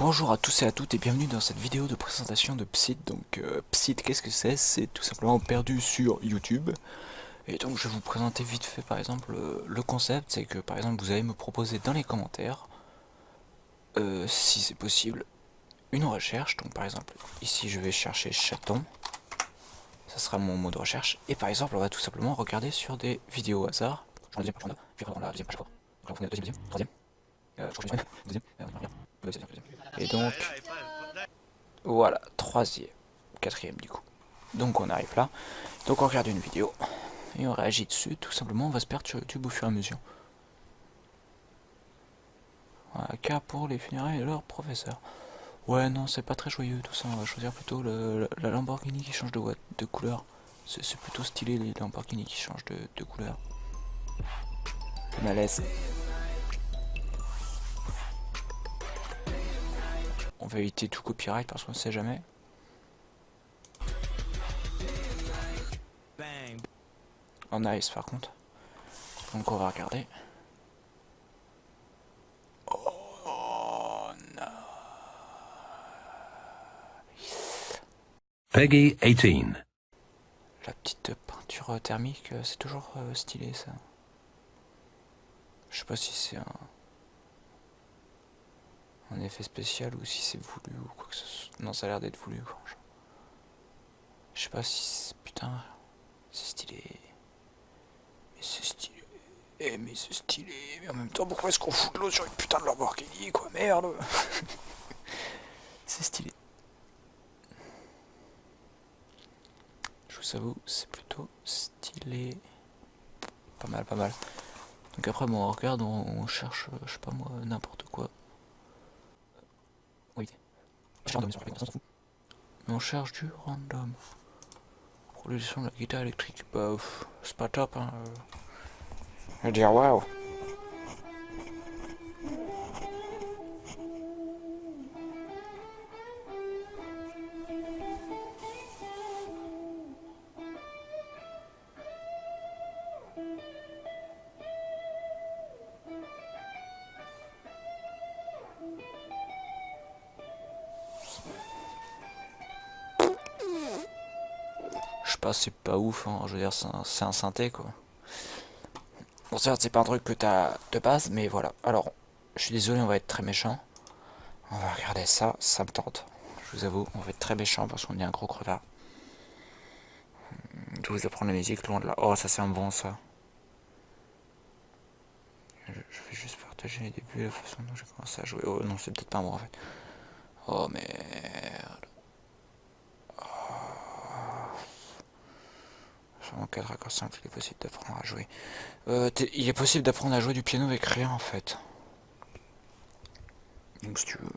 Bonjour à tous et à toutes et bienvenue dans cette vidéo de présentation de Psyt. Donc Psyt, qu'est-ce que c'est? C'est tout simplement perdu sur YouTube. Et donc je vais vous présenter vite fait par exemple le concept, c'est que par exemple vous allez me proposer dans les commentaires, si c'est possible, une recherche. Donc par exemple ici je vais chercher chaton, ça sera mon mot de recherche. Et par exemple on va tout simplement regarder sur des vidéos au hasard. Je prends la deuxième page, puis après on la deuxième page. Donc on fait la deuxième, troisième, deuxième, et donc voilà, troisième, quatrième du coup. Donc on arrive là, donc on regarde une vidéo, et on réagit dessus, tout simplement on va se perdre sur YouTube au fur et à mesure. Voilà, cas pour les funérailles de leur professeur. Ouais non, c'est pas très joyeux tout ça, on va choisir plutôt la Lamborghini qui change de couleur. C'est plutôt stylé les Lamborghini qui changent de couleur. Malaise. On va éviter tout copyright parce qu'on sait jamais. Oh nice par contre. Donc on va regarder. Oh non. Peggy 18. La petite peinture thermique, c'est toujours stylé ça. Je sais pas si c'est un effet spécial ou si c'est voulu ou quoi que ce soit. Non, ça a l'air d'être voulu quoi. Je sais pas si putain, c'est stylé. Mais c'est stylé. Mais c'est stylé. Mais en même temps, pourquoi est-ce qu'on fout de l'eau sur une putain de Lamborghini quoi? Merde. C'est stylé. Je vous avoue, c'est plutôt stylé. Pas mal, pas mal. Donc après, bon, on regarde, on cherche, je sais pas moi, n'importe quoi. Oui. Mais on cherche du random. Production de la guitare électrique, bah c'est pas top hein. Je veux dire waouh. Je sais pas, c'est pas ouf hein, je veux dire c'est un synthé quoi. Bon certes c'est pas un truc que t'as de base mais voilà. Alors je suis désolé, on va être très méchant. On va regarder ça, ça me tente. Je vous avoue, on va être très méchant parce qu'on est un gros crevard. Je vous apprendre la musique loin de là. Oh ça c'est un bon ça. Je vais juste partager les débuts, la façon dont j'ai commencé à jouer. Oh non c'est peut-être pas moi en fait. Oh merde. En 4 accords simples, il est possible d'apprendre à jouer. Il est possible d'apprendre à jouer du piano avec rien en fait. Donc si tu veux,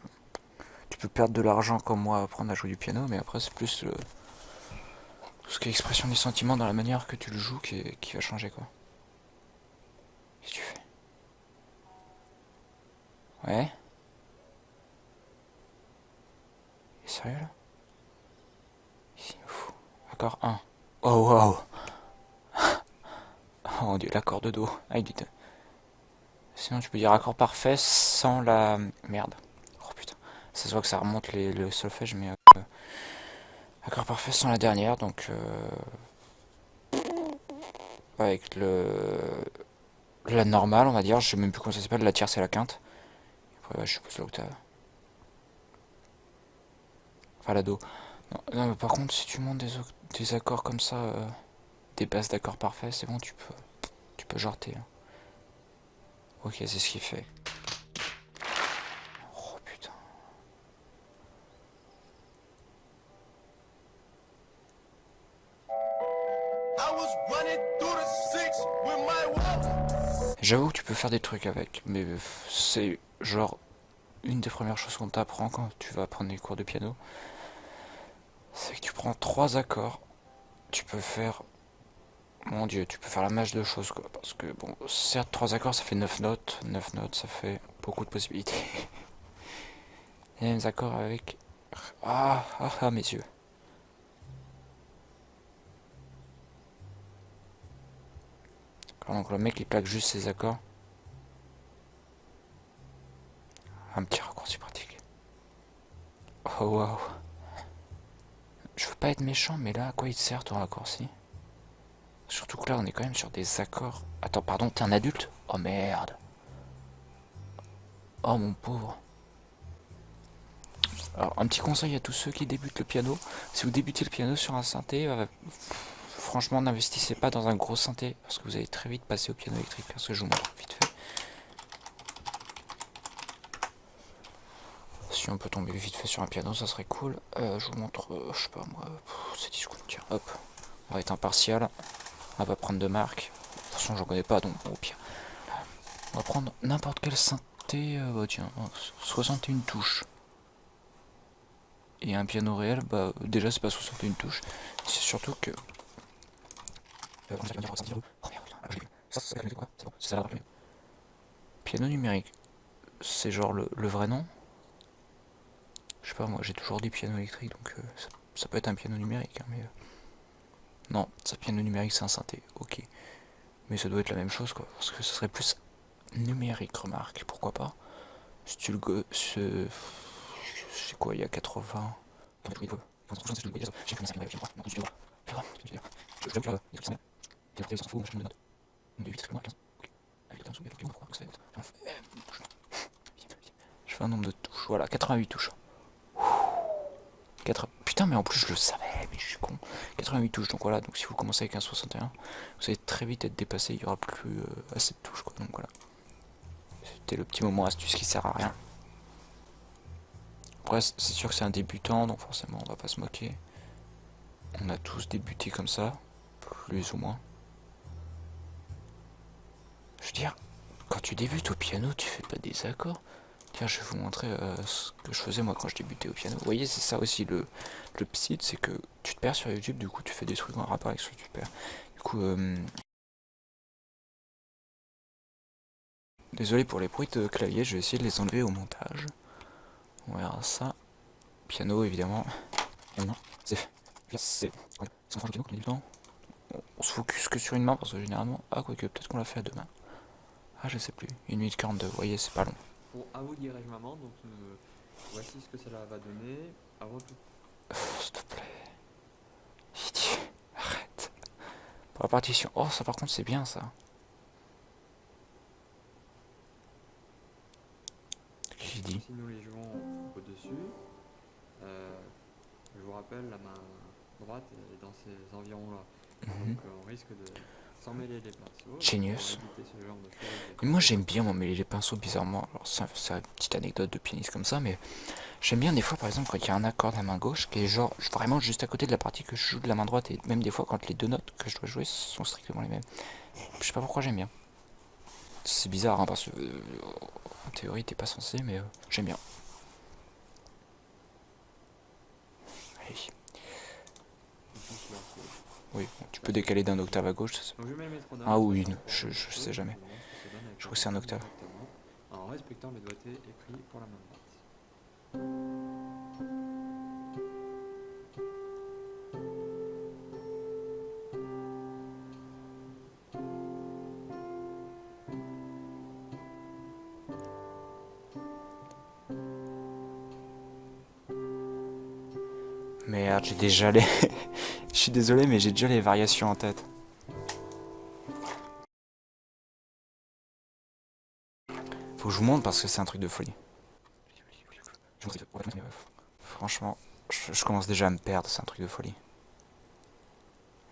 tu peux perdre de l'argent comme moi à apprendre à jouer du piano, mais après c'est plus tout ce qui est expression des sentiments dans la manière que tu le joues qui va changer quoi. Qu'est-ce que tu fais? Ouais? T'es sérieux là? Ici, fou. Accord 1. Oh wow! Oh mon dieu, l'accord de Do. Ah il est... Sinon tu peux dire accord parfait sans la... Merde. Oh putain. Ça se voit que ça remonte le solfège, mais... accord parfait sans la dernière, donc... avec la normale, on va dire, je sais même plus comment ça s'appelle, la tierce et la quinte. Après, ouais, je suppose l'octave. Enfin, la do. Non, non, mais par contre, si tu montes des accords comme ça, des bases d'accords parfaits, c'est bon, tu peux jarter. Hein. Ok, c'est ce qu'il fait. Oh putain. J'avoue que tu peux faire des trucs avec, mais c'est genre une des premières choses qu'on t'apprend quand tu vas prendre des cours de piano. C'est que tu prends 3 accords, tu peux faire... Mon dieu, tu peux faire la match de choses quoi. Parce que bon, certes 3 accords ça fait 9 notes. 9 notes ça fait beaucoup de possibilités. Il y a des accords avec... Ah mes yeux. Donc le mec il plaque juste ses accords. Un petit raccourci pratique. Oh waouh. Je veux pas être méchant, mais là, à quoi il te sert ton raccourci? Surtout que là, on est quand même sur des accords. Attends, pardon, t'es un adulte? Oh merde. Oh mon pauvre. Alors, un petit conseil à tous ceux qui débutent le piano. Si vous débutez le piano sur un synthé, franchement, n'investissez pas dans un gros synthé, parce que vous allez très vite passer au piano électrique, parce que je vous montre vite fait. Si on peut tomber vite fait sur un piano, ça serait cool. Je vous montre, je sais pas moi, c'est 10 secondes, tiens, hop. On va être impartial, on va pas prendre de marque. De toute façon, j'en connais pas, donc bon, au pire. On va prendre n'importe quel synthé, bah tiens, 61 touches. Et un piano réel, bah déjà c'est pas 61 touches, c'est surtout que... Piano numérique, c'est genre le vrai nom? Je sais pas, moi j'ai toujours dit piano électrique, donc ça peut être un piano numérique, hein, mais... Non, ça piano numérique c'est un synthé, ok. Mais ça doit être la même chose quoi, parce que ça serait plus numérique, remarque, pourquoi pas. Si tu le... C'est quoi, il y a 80... Je fais un nombre de touches, voilà, 88 touches. Putain, mais en plus je le savais, mais je suis con. 88 touches, donc voilà, donc si vous commencez avec un 61, vous allez très vite être dépassé, il n'y aura plus assez de touches, quoi, donc voilà. C'était le petit moment astuce qui sert à rien. Après, c'est sûr que c'est un débutant, donc forcément on va pas se moquer. On a tous débuté comme ça, plus ou moins. Je veux dire, quand tu débutes au piano, tu fais pas des accords. Tiens, je vais vous montrer ce que je faisais moi quand je débutais au piano. Vous voyez, c'est ça aussi le psy, c'est que tu te perds sur YouTube, du coup tu fais des trucs en rapport avec ce que tu perds. Du coup, désolé pour les bruits de clavier, je vais essayer de les enlever au montage. On verra ça. Piano, évidemment. On se focus que sur une main parce que généralement. Ah, quoique, peut-être qu'on l'a fait à deux mains. Ah, je sais plus. 1 minute 42, vous voyez, c'est pas long. Bon, à vous dirais-je maman, donc voici ce que cela va donner. Avant tout. S'il te plaît. Arrête. Pour la partition. Oh, ça par contre, c'est bien ça. J'ai dit. Si nous les jouons au-dessus, je vous rappelle, la main droite est dans ces environs-là. Donc on risque de s'emmêler les pinceaux. Genius. Pour éviter ce genre de choses. Mais moi j'aime bien m'emmêler les pinceaux bizarrement. Alors c'est une petite anecdote de pianiste comme ça, mais j'aime bien des fois par exemple quand il y a un accord de la main gauche qui est genre vraiment juste à côté de la partie que je joue de la main droite, et même des fois quand les deux notes que je dois jouer sont strictement les mêmes. Je sais pas pourquoi j'aime bien. C'est bizarre hein, parce que en théorie t'es pas censé, mais j'aime bien. Allez. Oui, bon, tu peux décaler d'un octave à gauche. Donc je mets le métronome. Ah oui, je sais jamais. Je crois que c'est un octave. En respectant le doigté écrit pour la main droite. Merde, j'ai déjà les... Je suis désolé, mais j'ai déjà les variations en tête. Faut que je vous montre parce que c'est un truc de folie. Franchement, je commence déjà à me perdre, c'est un truc de folie.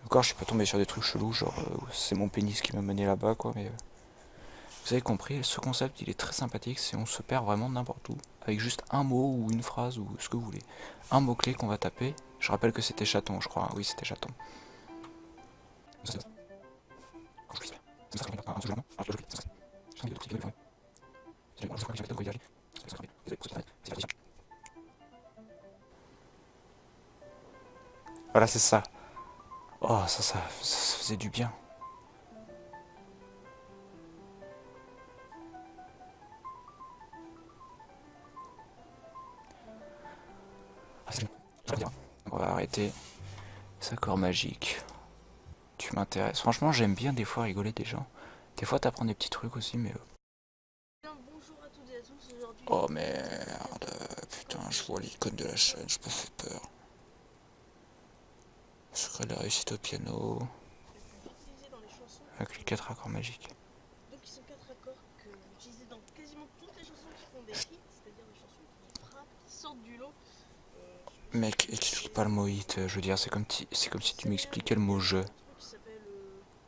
Encore, je suis pas tombé sur des trucs chelous, genre c'est mon pénis qui m'a mené là-bas, quoi, mais... Vous avez compris, ce concept, il est très sympathique, c'est on se perd vraiment n'importe où, avec juste un mot ou une phrase ou ce que vous voulez. Un mot-clé qu'on va taper, je rappelle que c'était chaton, je crois, oui c'était chaton. Voilà, c'est ça. Oh, ça faisait du bien. On va arrêter. C'est accord magique. Tu m'intéresses. Franchement, j'aime bien des fois rigoler des gens. Des fois, t'apprends des petits trucs aussi, mais... Bonjour à toutes et à tous aujourd'hui. Oh merde, putain, je vois l'icône de la chaîne, je me fais peur. Secret de la réussite au piano. Utilisés dans les chansons. Avec les 4 accords magiques. Donc ils sont 4 accords que vous utilisez dans quasiment toutes les chansons qui font des hits, c'est-à-dire des chansons qui frappent, qui sortent du lot. Mec, explique pas le mot hit, je veux dire, c'est comme si tu m'expliquais le mot jeu.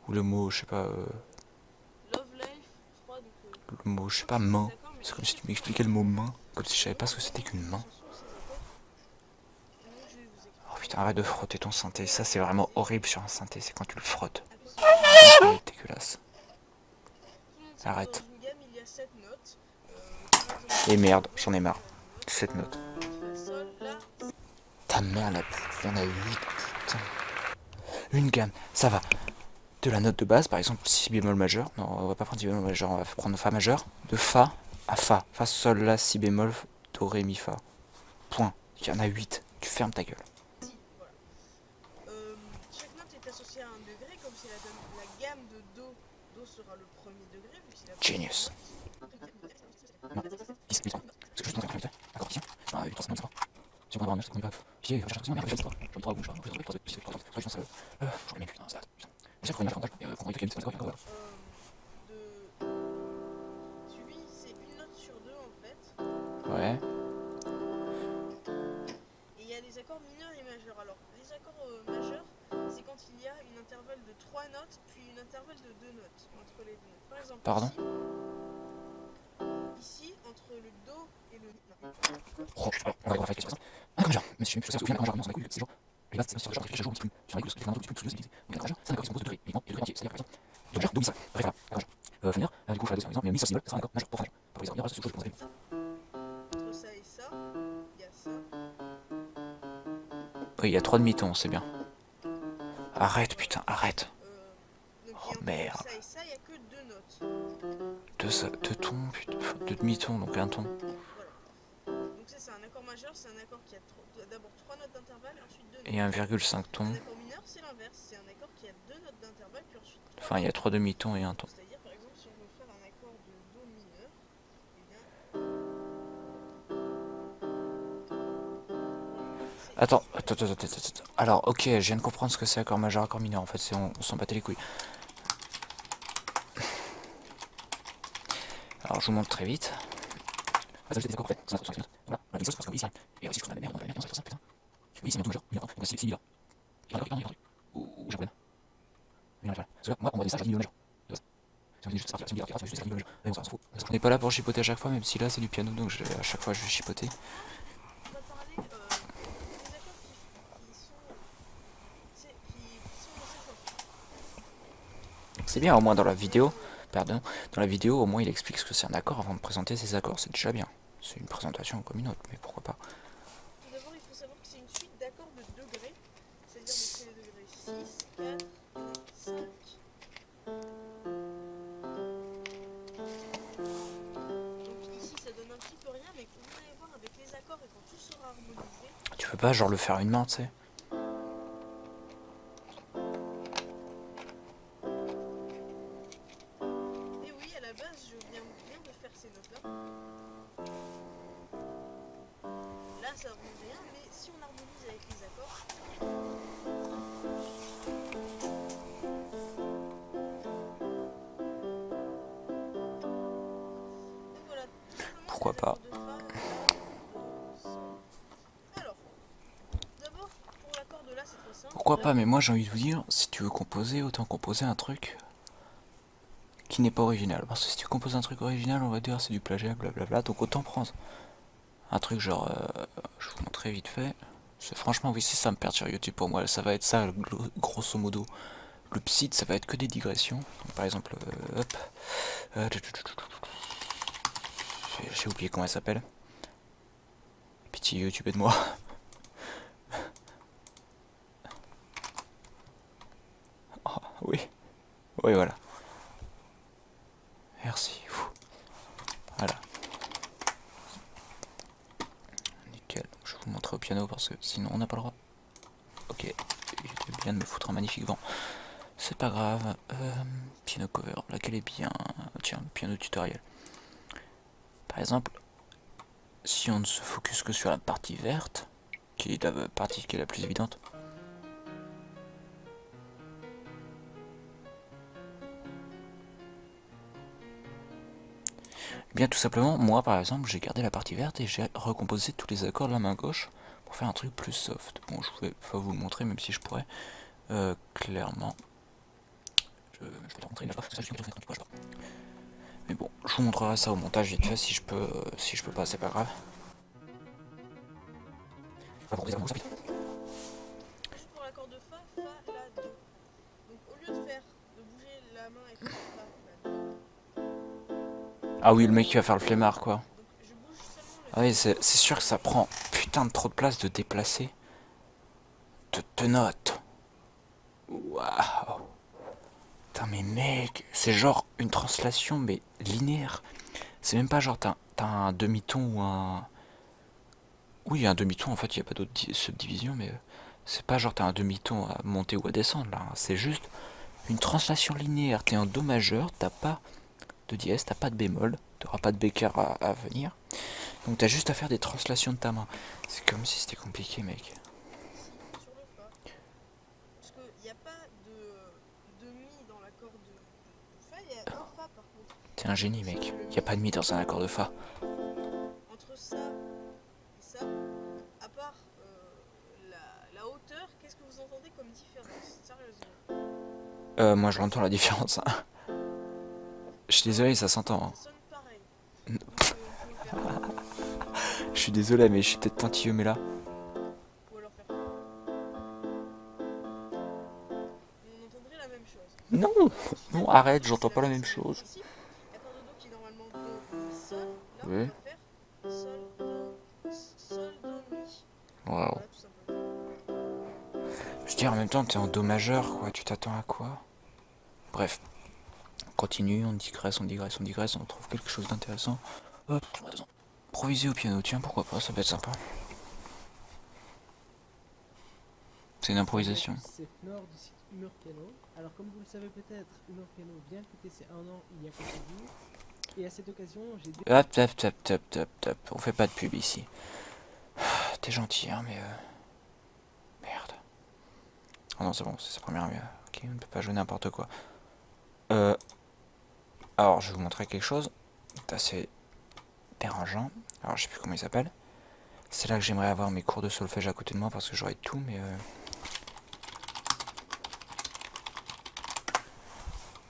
Ou le mot, je sais pas, Love Life, je crois, donc, le mot, je sais pas, main. C'est comme si tu m'expliquais le mot main, comme si je savais pas ce que c'était qu'une main. Oh putain, arrête de frotter ton synthé, ça c'est vraiment horrible sur un synthé, c'est quand tu le frottes. C'est dégueulasse. Arrête. Et merde, j'en ai marre. 7 notes. Ta mère, il y en a 8, putain. Une gamme, ça va. De la note de base, par exemple si bémol majeur. Non, on va pas prendre si bémol majeur, on va prendre fa majeur. De fa à fa. Fa, sol, la, si bémol, do, ré, mi, fa. Point. Il y en a 8. Tu fermes ta gueule. Chaque note est associée à un degré, comme si la gamme de do, do sera le premier degré, vu que c'est la Genius. Non, 10, 8, 3. Ce que je suis en train de faire, d'accord, tiens. Ah, 8, 3, c'est bon, si on va avoir un c'est qu'on y va. Pied, je cherche, non, mais je sais pas. Je 3 bouches, je 3, je pense, je remets, putain, ça. Déjà, qu'on y va, qu'on y va, c'est quoi, Celui, c'est une note sur deux en fait. Ouais. Et il y a les accords mineurs et majeurs. Alors, les accords majeurs, c'est quand il y a une intervalle de 3 notes, puis une intervalle de 2 notes entre les deux notes. Par exemple, Pardon. Ici, entre le do et le mi. Oh, je sais pas, on va faire quelque chose comme ça. Un accord majeur, mais si je me souviens, quand j'arrive dans c'est genre. Les bases, c'est sur le genre, je joue un petit peu. Sur un écoute, sur un autre, tu peux utiliser. Donc, un accord majeur, c'est un accord qui se compose de degrés, uniquement, et de degrés entiers. C'est-à-dire, par exemple, do majeur, do mi sol. Bref, voilà, accord majeur. Finir, du coup, je vais par exemple, mais mi sol si bémol, ça sera un accord majeur pour fa majeur. Pour les accords, je pense que Entre ça et ça, il y a ça. oui, il y a 3 demi-tons, c'est bien. Arrête, putain, arrête. Donc, Oh merde. ça et ça, il n'y a que 2 notes. 2 tons, putain, 2 demi-tons, donc un ton. Voilà. Donc ça, c'est un accord majeur, c'est un accord qui a d'abord 3 notes d'intervalle, ensuite 2 notes. Et 1,5 tons. Un accord mineur, c'est l'inverse, c'est un accord qui a 2 notes d'intervalle, puis ensuite 3 Enfin, il y a 3 demi-tons et un ton. C'est-à-dire, par exemple, si on veut faire un accord de do mineur, eh bien... Attends. Alors, ok, je viens de comprendre ce que c'est accord majeur, accord mineur. En fait, on s'en battait les couilles. Alors, je vous montre très vite. Voilà, et aussi, je trouve la merde, on va la merde, ça, putain. Oui, c'est un ton majeur, oui, donc c'est là. Et alors, ou japonais. Oui, voilà. Parce que là, moi, on voit des sages à 10 majeur. On n'est pas là pour chipoter à chaque fois, même si là c'est du piano, donc à chaque fois je vais chipoter. On va parler des accords qui sont dans cette chanson. C'est bien, au moins dans la vidéo, dans la vidéo, au moins il explique ce que c'est un accord avant de présenter ses accords, c'est déjà bien. C'est une présentation comme une autre, mais pourquoi pas. Tout d'abord, il faut savoir que c'est une suite d'accords de degrés, c'est-à-dire c'est les degrés 6, 4, 1, 5. Donc ici, ça donne un petit peu rien, mais vous allez voir avec les accords et quand tout sera harmonisé. Tu peux pas genre le faire une main, tu sais. Et oui, à la base, je viens de faire ces notes-là. Là, ça rend rien, mais si on harmonise avec les accords... Pourquoi pas. Alors, d'abord, pour l'accord de là, c'est très simple. Pourquoi pas, mais moi j'ai envie de vous dire, si tu veux composer, autant composer un truc qui n'est pas original. Parce que si tu composes un truc original, on va dire c'est du plagiat, blablabla, donc autant prendre un truc genre, je vous montrerai vite fait. Franchement, oui, c'est ça me perd sur YouTube pour moi, ça va être ça, grosso modo. Le psy, ça va être que des digressions. Donc, par exemple, hop. J'ai oublié comment elle s'appelle. Pitié, YouTube, aide-moi. Oh, oui. Oui, voilà. Merci. Voilà. Nickel. Je vais vous montrer au piano parce que sinon on n'a pas le droit. Ok. Il vient de me foutre un magnifique vent. C'est pas grave. Piano cover. Laquelle est bien. Tiens, piano tutoriel. Par exemple, si on ne se focus que sur la partie verte, qui est la partie qui est la plus évidente. Eh bien tout simplement, moi par exemple, j'ai gardé la partie verte et j'ai recomposé tous les accords de la main gauche pour faire un truc plus soft. Bon, je vais pas vous le montrer, même si je pourrais. Clairement. Je vais te le montrer là. Mais bon, je vous montrerai ça au montage vite fait si je peux pas, c'est pas grave. Juste pour l'accord de fa, fa, la, do. Donc au lieu de bouger la main et faire fa, la, do. Ah oui, le mec qui va faire le flemmard quoi. Donc je bouge seulement le Ah oui, fa. c'est sûr que ça prend putain de trop de place de déplacer. Te note. Waouh. Putain mais mec, c'est genre une translation mais linéaire. C'est même pas genre t'as un demi-ton ou un... Oui, un demi-ton en fait, il n'y a pas d'autre subdivision, mais c'est pas genre t'as un demi-ton à monter ou à descendre là. C'est juste une translation linéaire. T'es en do majeur, t'as pas de dièse, t'as pas de bémol, t'auras pas de bécard à venir. Donc t'as juste à faire des translations de ta main. C'est comme si c'était compliqué mec. Si, sur le fa. Parce qu'il n'y a pas de mi dans l'accord de fa, il y a un fa par contre. T'es un génie Sauf mec. que le Y a mi, pas de mi dans un accord de fa. entre ça et ça, à part la hauteur, qu'est-ce que vous entendez comme différence? Sérieusement. Moi je l'entends la différence. Hein. Je suis désolé, ça s'entend. Hein. Ça sonne pareil. On peut faire Je suis désolé, mais je suis peut-être pointilleux, mais là. ou alors faire on entendrait la même chose. Non, Si non, la arrête, mélodie, j'entends pas la même c'est le chose. principe. L'accord de do qui est normalement do, mi, sol, là on Oui. va faire sol, do, mi. Waouh. Voilà, tout simplement. Je veux dire, en même temps, t'es en do majeur, quoi. Tu t'attends à quoi? Bref. On continue, on digresse, on digresse, on digresse, on trouve quelque chose d'intéressant. Hop, improviser au piano, tiens, pourquoi pas, ça peut être sympa. C'est une improvisation. C'est Fnor du site Humeur Piano. Alors comme vous le savez peut-être, Humeur Piano vient de fêter ses 1 an il y a quelques jours. Et à cette occasion, j'ai... Hop, hop, hop, hop, hop, hop. On fait pas de pub ici. T'es gentil, hein, mais... Merde. Oh non, c'est bon, c'est sa première... Ok, on ne peut pas jouer n'importe quoi. Alors, je vais vous montrer quelque chose d'assez dérangeant. Alors, je sais plus comment il s'appelle. C'est là que j'aimerais avoir mes cours de solfège à côté de moi parce que j'aurais tout, mais...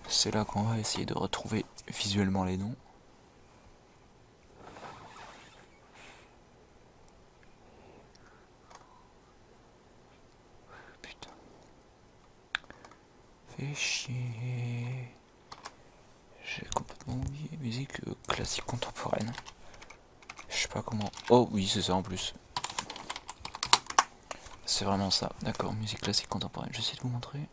C'est là qu'on va essayer de retrouver visuellement les noms. Putain. Fais chier. J'ai complètement oublié. Musique classique contemporaine. Je sais pas comment... Oh oui, c'est ça en plus. C'est vraiment ça. D'accord, musique classique contemporaine. J'essaie de vous montrer.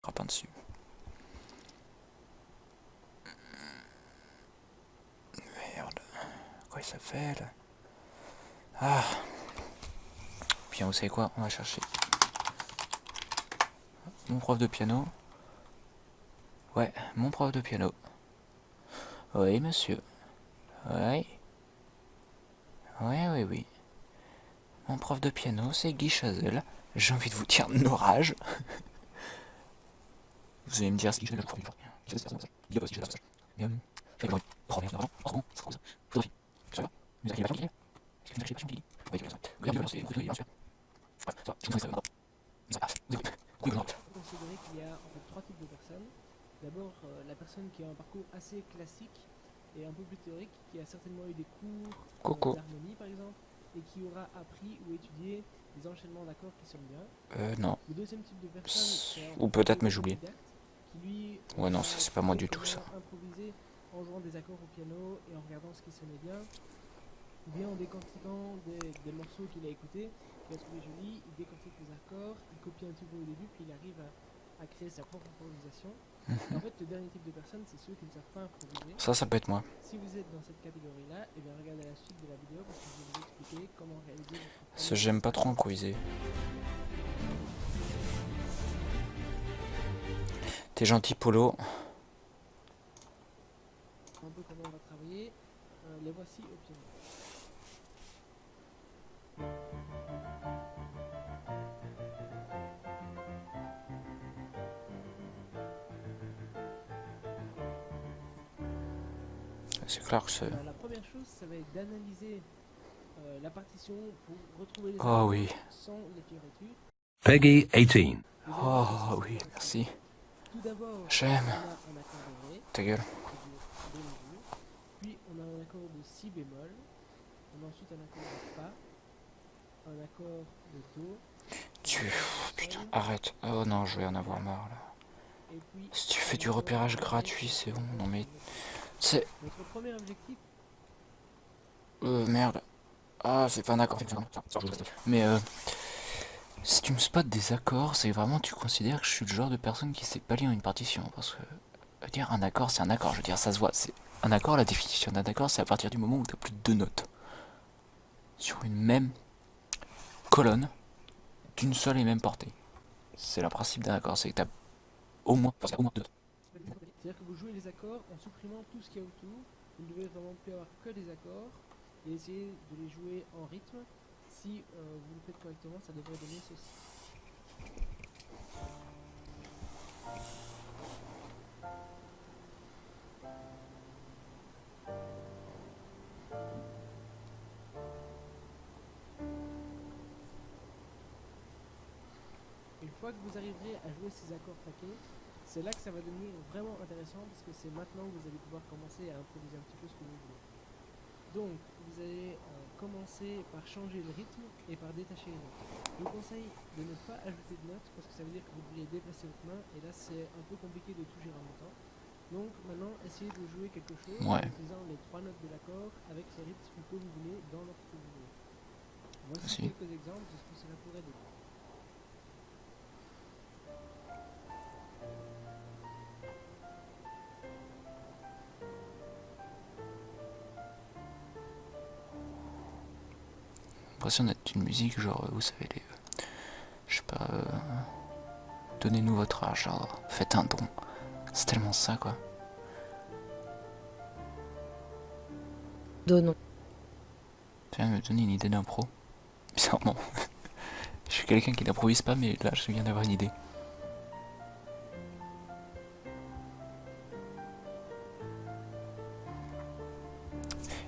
Frappe dessus. Merde. Quoi il s'appelle? Ah. Bien, vous savez quoi? On va chercher. Mon prof de piano. Ouais, mon prof de piano. Oui, monsieur. Oui. Oui, oui, oui. Mon prof de piano, c'est Guy Chazelle. J'ai envie de vous dire de orage. Vous allez me dire si je vais le faire. Considérer qu'il y a en fait 3 types de personnes. D'abord, la personne qui a un parcours assez classique et un peu plus théorique, qui a certainement eu des cours Coucou. d'harmonie par exemple, et qui aura appris ou étudié des enchaînements d'accords qui sonnent bien. Non. Le deuxième type de personne, c'est Ou peut-être, mais j'ai oublié. l'autodidacte, qui lui Ouais, non, va ça c'est pas moi du tout, directement ça. improviser en jouant des accords au piano et en regardant ce qui sonnait bien, ou bien en décortiquant des morceaux qu'il a écoutés, qu'il a trouvé jolis, il décortique les accords, il copie un petit peu au début, puis il arrive à créer sa propre improvisation. Et en fait, le dernier type de personnes, c'est ceux qui ne savent pas improviser. Ça peut être moi. Si vous êtes dans cette catégorie-là, et bien regardez la suite de la vidéo parce que je vais vous expliquer comment réaliser votre Parce que première j'aime pas trop improvisation. improviser. T'es gentil, Polo. Un peu comment on va travailler, les voici au piano. C'est clair que c'est... Alors, la première chose, ça va être d'analyser la partition pour retrouver les Oh accords oui. sans les fioritures. Peggy 18. Vous allez Oh voir que oui, c'est merci. tout d'abord, J'aime. on a un accord de Ré, Ta gueule. qui dure 2 mesures, puis on a un accord de Si bémol, on a ensuite un accord de Fa, un accord de Do, Putain, arrête. Oh non, je vais en avoir marre là. et puis Si tu fais un du accord repérage de Ré, gratuit, c'est bon. Non mais... et C'est... notre premier objectif, Merde. Ah, c'est pas un accord. Mais si tu me spots des accords, c'est vraiment... Tu considères que je suis le genre de personne qui sait pas lire une partition. Parce que... dire un accord, c'est un accord. Je veux dire, ça se voit. C'est un accord, la définition d'un accord, c'est à partir du moment où t'as plus de 2 notes. Sur une même colonne, d'une seule et même portée. C'est le principe d'un accord, c'est que t'as au moins 2 notes. c'est-à-dire que vous jouez les accords en supprimant tout ce qu'il y a autour, vous ne devez vraiment plus avoir que des accords, et essayer de les jouer en rythme. Si vous le faites correctement, ça devrait donner ceci. Une fois que vous arriverez à jouer ces accords taqués, c'est là que ça va devenir vraiment intéressant parce que c'est maintenant que vous allez pouvoir commencer à improviser un petit peu ce que vous voulez. Donc, vous allez commencer par changer le rythme et par détacher les notes. Je vous conseille de ne pas ajouter de notes parce que ça veut dire que vous devriez déplacer votre main et là c'est un peu compliqué de tout gérer en même temps. Donc maintenant, essayez de jouer quelque chose en Ouais. utilisant les 3 notes de l'accord avec les rythmes que vous voulez dans l'ordre que vous voulez. Voici Merci. quelques exemples de ce que cela pourrait donner. L'impression d'être une musique, genre, vous savez, les... je sais pas... donnez-nous votre argent, faites un don. C'est tellement ça, quoi. Donnons. Tu viens de me donner une idée d'impro. Bizarrement. Je suis quelqu'un qui n'improvise pas, mais là, je viens d'avoir une idée.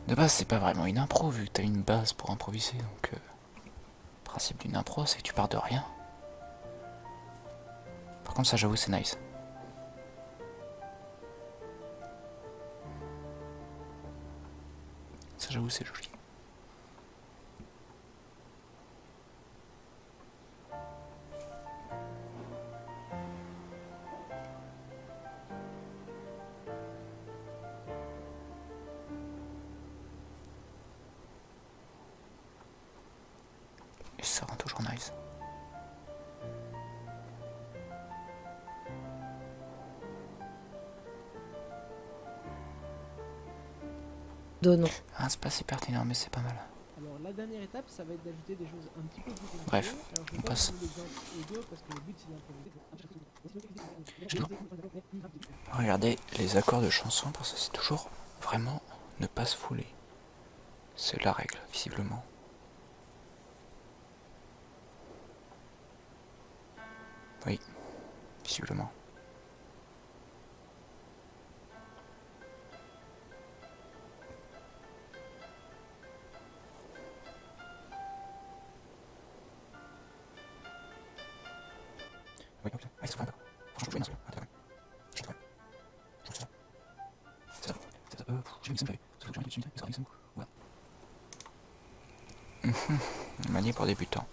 De base, c'est pas vraiment une impro, vu que t'as une base pour improviser, donc... le principe d'une impro, c'est que tu pars de rien. Par contre, ça, j'avoue, c'est nice. Ça, j'avoue, c'est joli. Et ça rend toujours nice. Donnons. Ah, c'est pas si pertinent, mais c'est pas mal. Alors la dernière étape, ça va être d'ajouter des choses un petit peu plus compliquées. Bref, Alors, je on vais pas passe. vous l'exemple audio parce que le but c'est d'improviser. Regardez les accords de chansons, parce que c'est toujours vraiment ne pas se fouler. C'est la règle, visiblement. Oui, visiblement. Oui, ok. Ah, c'est pas grave. Franchement, je joue bien, celui-là. Ah, d'accord. Je suis très bien. Je trouve que c'est ça. C'est ça. C'est ça. j'ai mis ça, voilà. Manier pour débutants.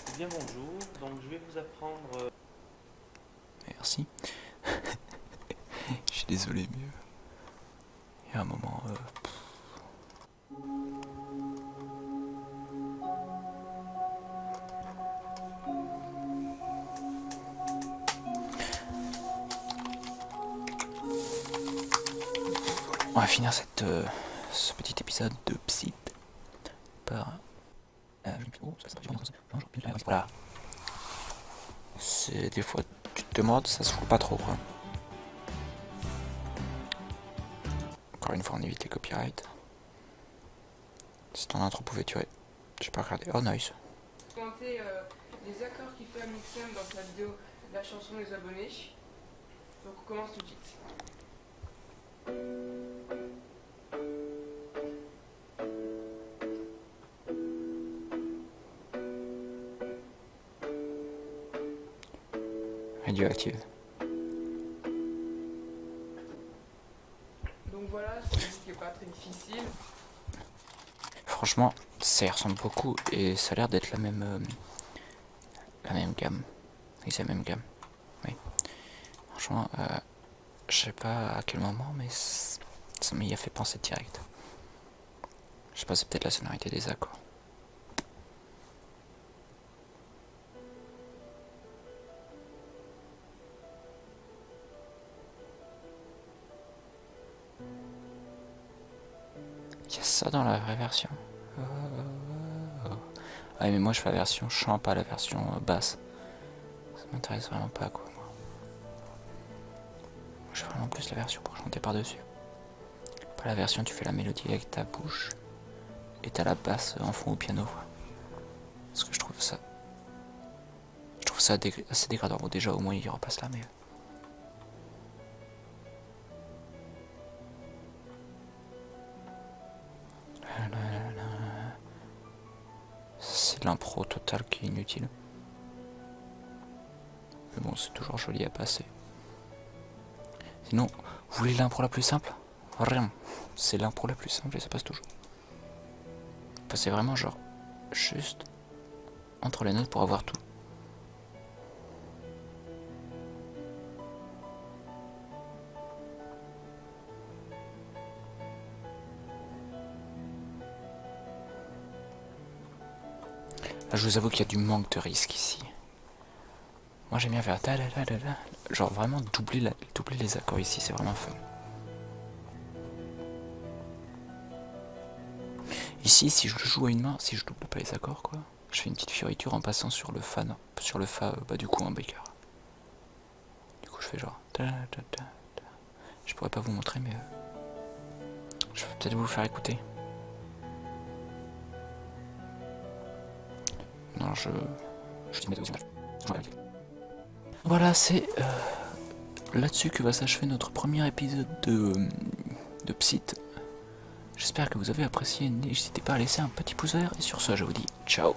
Eh bien bonjour, donc je vais vous apprendre... Merci. Je suis désolé, mais il y a un moment. On va finir ce petit épisode de Psyd par. Voilà. C'est des fois tu te demandes, ça se fout pas trop quoi. Encore une fois on évite les copyrights. Si ton intro pouvait tuer. J'ai pas regardé. Oh nice. Commenter les accords qu'il fait à Mixem dans sa vidéo de la chanson des abonnés. Donc on commence tout de suite. Radioactive. Donc voilà, c'est une musique qui est pas très difficile. Franchement, ça y ressemble beaucoup et ça a l'air d'être la même gamme. Oui, c'est la même gamme. Oui. Franchement, je sais pas à quel moment, mais ça m'y a fait penser direct. Je sais pas, c'est peut-être la sonorité des accords. Il y a ça dans la vraie version. Ah mais moi je fais la version chant, pas la version basse. Ça m'intéresse vraiment pas quoi. Moi je fais vraiment plus la version pour chanter par dessus. Pas la version tu fais la mélodie avec ta bouche et t'as la basse en fond au piano. Parce que je trouve ça assez dégradant. Bon déjà au moins il repasse là mais. C'est de l'impro total qui est inutile. Mais bon, c'est toujours joli à passer. Sinon, vous voulez l'impro la plus simple? Rien. C'est l'impro la plus simple et ça passe toujours. Passez vraiment genre juste entre les notes pour avoir tout. Là, je vous avoue qu'il y a du manque de risque ici. Moi j'aime bien faire genre vraiment doubler les accords ici, c'est vraiment fun. Ici, si je le joue à une main, si je double pas les accords quoi, je fais une petite fioriture en passant sur le fa, bah du coup un baker. Du coup je fais genre je pourrais pas vous montrer mais je vais peut-être vous le faire écouter. Non, je dis mes images. Voilà, c'est là-dessus que va s'achever notre premier épisode de Psyd. J'espère que vous avez apprécié. N'hésitez pas à laisser un petit pouce vert. Et sur ce, je vous dis ciao.